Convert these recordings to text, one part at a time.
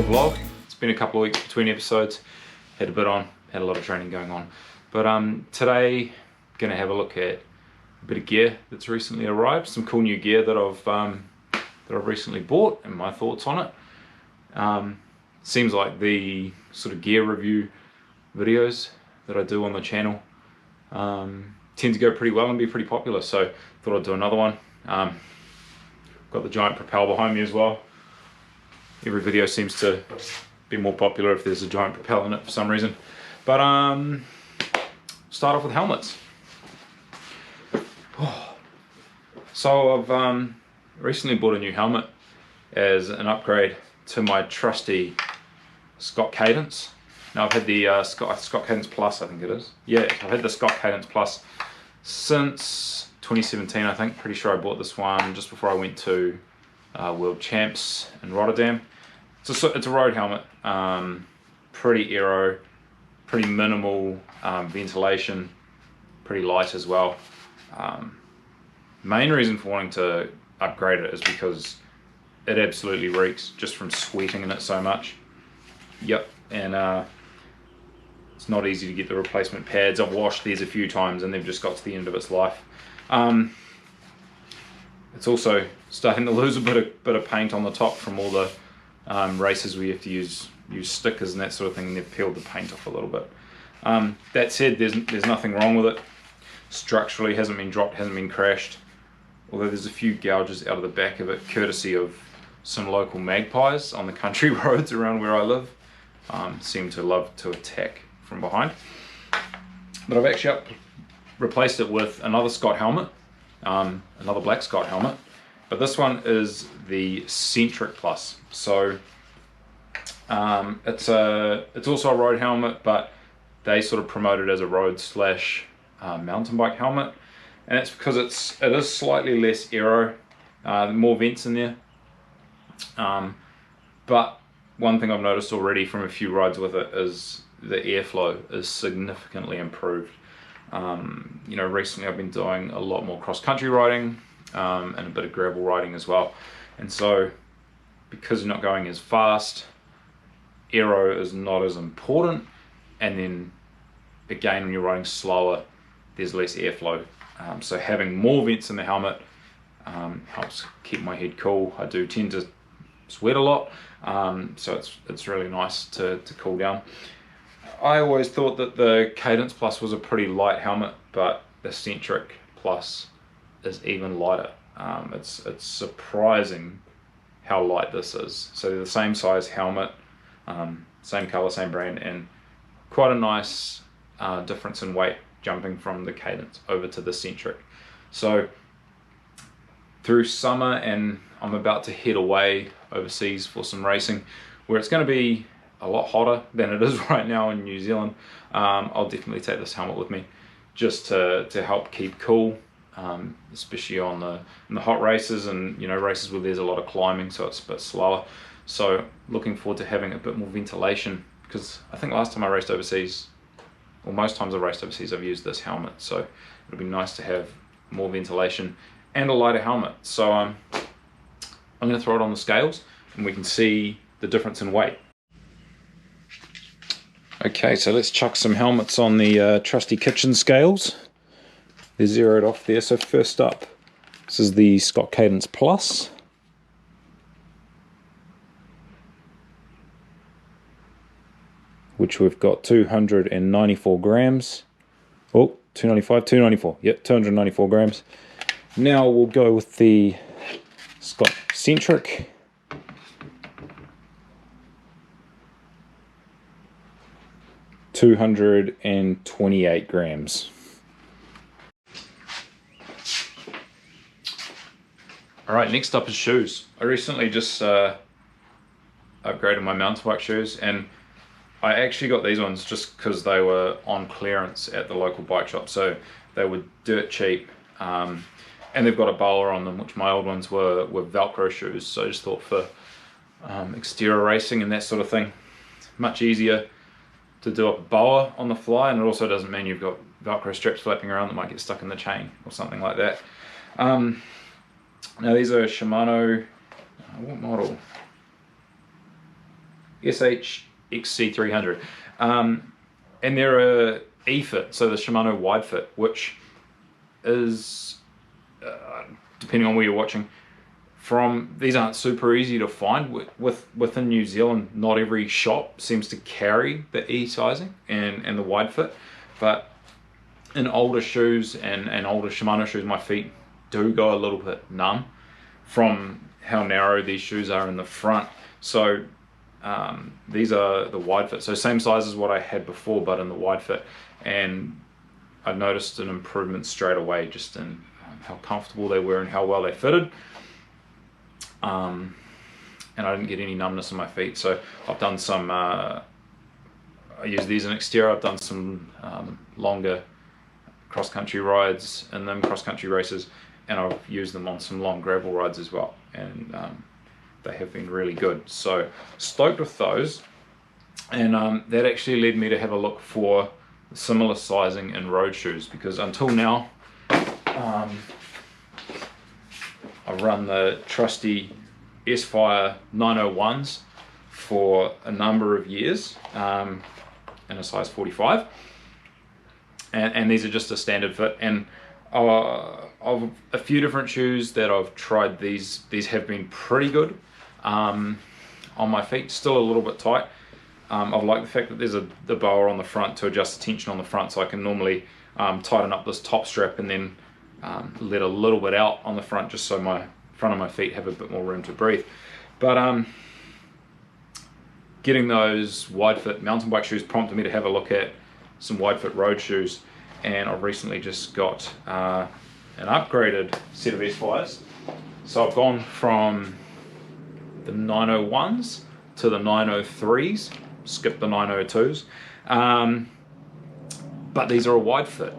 vlog. It's been a couple of weeks between episodes. Had a lot of training going on. But today, gonna have a look at a bit of gear that's recently arrived. Some cool new gear that I've recently bought and my thoughts on it. Seems like the sort of gear review videos that I do on the channel tend to go pretty well and be pretty popular, so thought I'd do another one. Got the giant Propel behind me as well. Every video seems to be more popular if there's a giant Propel in it for some reason. But start off with helmets. So I've recently bought a new helmet as an upgrade to my trusty Scott Cadence. Now I've had the Scott Cadence Plus, I think it is. Yeah, I've had the Scott Cadence Plus since 2017, I think. Pretty sure I bought this one just before I went to World Champs in Rotterdam. It's a road helmet, pretty aero, pretty minimal ventilation, pretty light as well. Main reason for wanting to upgrade it is because it absolutely reeks just from sweating in it so much. Yep, and it's not easy to get the replacement pads. I've washed these a few times and they've just got to the end of its life. It's also starting to lose a bit of paint on the top from all the races where you have to use stickers and that sort of thing, and they've peeled the paint off a little bit. That said, there's nothing wrong with it. Structurally, hasn't been dropped, hasn't been crashed, although there's a few gouges out of the back of it, courtesy of some local magpies on the country roads around where I live. Seem to love to attack from behind. But I've actually replaced it with another Scott helmet, another black Scott helmet, but this one is the Centric Plus. So it's also a road helmet, but they sort of promote it as a road slash mountain bike helmet, and it's because it is slightly less aero, more vents in there. But one thing I've noticed already from a few rides with it is the airflow is significantly improved. You know, recently I've been doing a lot more cross-country riding and a bit of gravel riding as well, and so because you're not going as fast, aero is not as important, and then again when you're riding slower there's less airflow, so having more vents in the helmet helps keep my head cool. I do tend to sweat a lot, so it's really nice to cool down. I always thought that the Cadence Plus was a pretty light helmet, but the Centric Plus is even lighter. It's surprising how light this is. So they're the same size helmet, same color, same brand, and quite a nice difference in weight jumping from the Cadence over to the Centric. So through summer, and I'm about to head away overseas for some racing where it's going to be a lot hotter than it is right now in New Zealand. I'll definitely take this helmet with me just to help keep cool, especially in the hot races, and you know, races where there's a lot of climbing, so it's a bit slower. So looking forward to having a bit more ventilation, because I think last time I raced overseas, or most times I've raced overseas, I've used this helmet, so it'll be nice to have more ventilation and a lighter helmet. So I'm going to throw it on the scales and we can see the difference in weight. Okay, so let's chuck some helmets on the trusty kitchen scales. They're zeroed off there. So first up, this is the Scott Cadence Plus. Which we've got 294 grams. Oh, 295, 294. Yep, 294 grams. Now we'll go with the Scott Centric. $228 grams. Alright, next up is shoes. I recently just upgraded my mountain bike shoes, and I actually got these ones just because they were on clearance at the local bike shop, so they were dirt cheap, and they've got a boa on them, which my old ones were Velcro shoes, so I just thought for exterior racing and that sort of thing, it's much easier to do a boa on the fly, and it also doesn't mean you've got Velcro strips flapping around that might get stuck in the chain or something like that. Now these are Shimano, what model? XC300. And they're a E-fit, so the Shimano wide fit, which is, depending on where you're watching, these aren't super easy to find. Within New Zealand, not every shop seems to carry the E sizing and the wide fit, but in older shoes and older Shimano shoes, my feet do go a little bit numb from how narrow these shoes are in the front. So these are the wide fit, so same size as what I had before, but in the wide fit, and I noticed an improvement straight away just in how comfortable they were and how well they fitted. And I didn't get any numbness in my feet. So I've done some, I use these in exterior, I've done some longer cross-country rides in them, cross-country races, and I've used them on some long gravel rides as well, and they have been really good. So stoked with those, and that actually led me to have a look for similar sizing in road shoes, because until now I've run the trusty S-Phyre 901s for a number of years in a size 45, and these are just a standard fit. And of a few different shoes that I've tried, these have been pretty good on my feet. Still a little bit tight. I like the fact that there's the boa on the front to adjust the tension on the front, so I can normally tighten up this top strap and then let a little bit out on the front, just so my front of my feet have a bit more room to breathe. But getting those wide fit mountain bike shoes prompted me to have a look at some wide fit road shoes, and I've recently just got an upgraded set of S-Phyres. So I've gone from the 901s to the 903s, skipped the 902s, but these are a wide fit,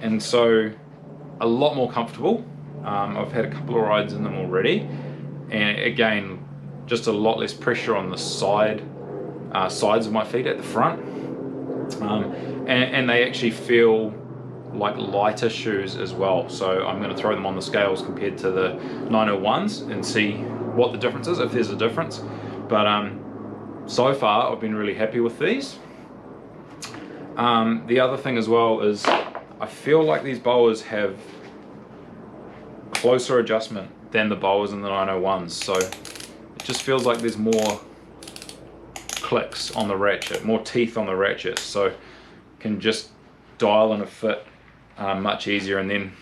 and so a lot more comfortable. I've had a couple of rides in them already, and again, just a lot less pressure on the sides of my feet at the front, and they actually feel like lighter shoes as well. So I'm going to throw them on the scales compared to the 901s and see what the difference is, if there's a difference. But so far I've been really happy with these. The other thing as well is I feel like these boas have closer adjustment than the boas in the 901s, so it just feels like there's more clicks on the ratchet, more teeth on the ratchet, so can just dial in a fit much easier. And then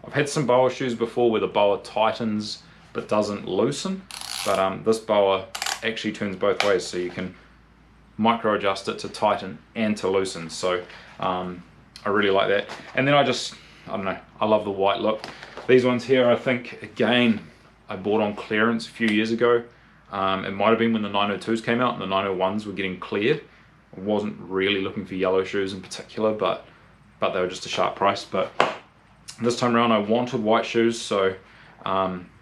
I've had some boa shoes before where the boa tightens but doesn't loosen, but this boa actually turns both ways, so you can micro adjust it to tighten and to loosen. So I really like that. And then I don't know, I love the white look. These ones here, I think, again, I bought on clearance a few years ago. It might have been when the 902s came out and the 901s were getting cleared. I wasn't really looking for yellow shoes in particular, but they were just a sharp price. But this time around I wanted white shoes, so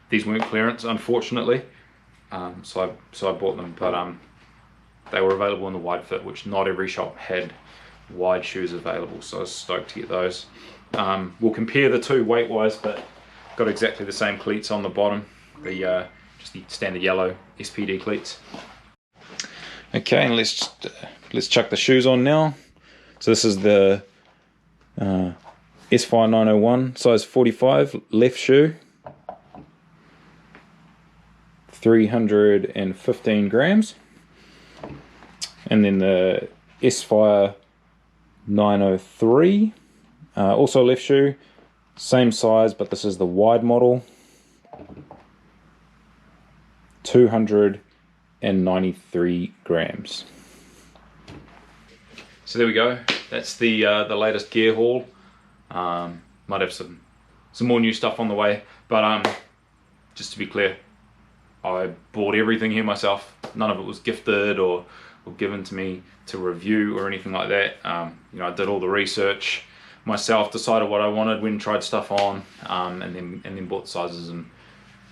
these weren't clearance, unfortunately. So I bought them, but they were available in the wide fit, which not every shop had wide shoes available, so I was stoked to get those. We'll compare the two weight wise, but got exactly the same cleats on the bottom, just the standard yellow SPD cleats. Okay, and let's chuck the shoes on now. So this is the S-Phyre 901, size 45, left shoe, 315 grams. And then the S-Phyre 903, also left shoe, same size, but this is the wide model, 293 grams. So there we go. That's the latest gear haul. Might have some more new stuff on the way, but just to be clear, I bought everything here myself. None of it was gifted or given to me to review or anything like that. You know, I did all the research myself, decided what I wanted, went and tried stuff on, and then bought the sizes, and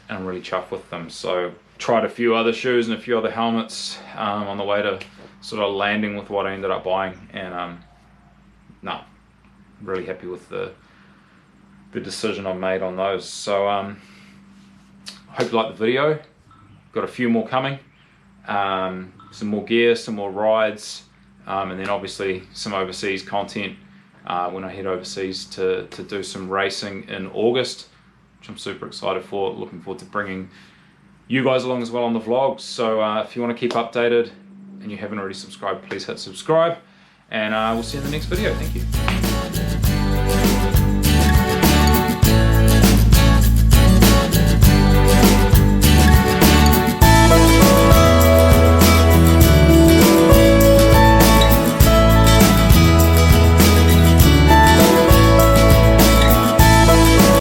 I'm really chuffed with them. So tried a few other shoes and a few other helmets on the way to sort of landing with what I ended up buying, and really happy with the decision I made on those. So hope you liked the video. Got a few more coming. some more gear, some more rides, and then obviously some overseas content when I head overseas to do some racing in August, which I'm super excited for. Looking forward to bringing you guys along as well on the vlogs. So if you want to keep updated and you haven't already subscribed, please hit subscribe, and we'll see you in the next video. Thank you.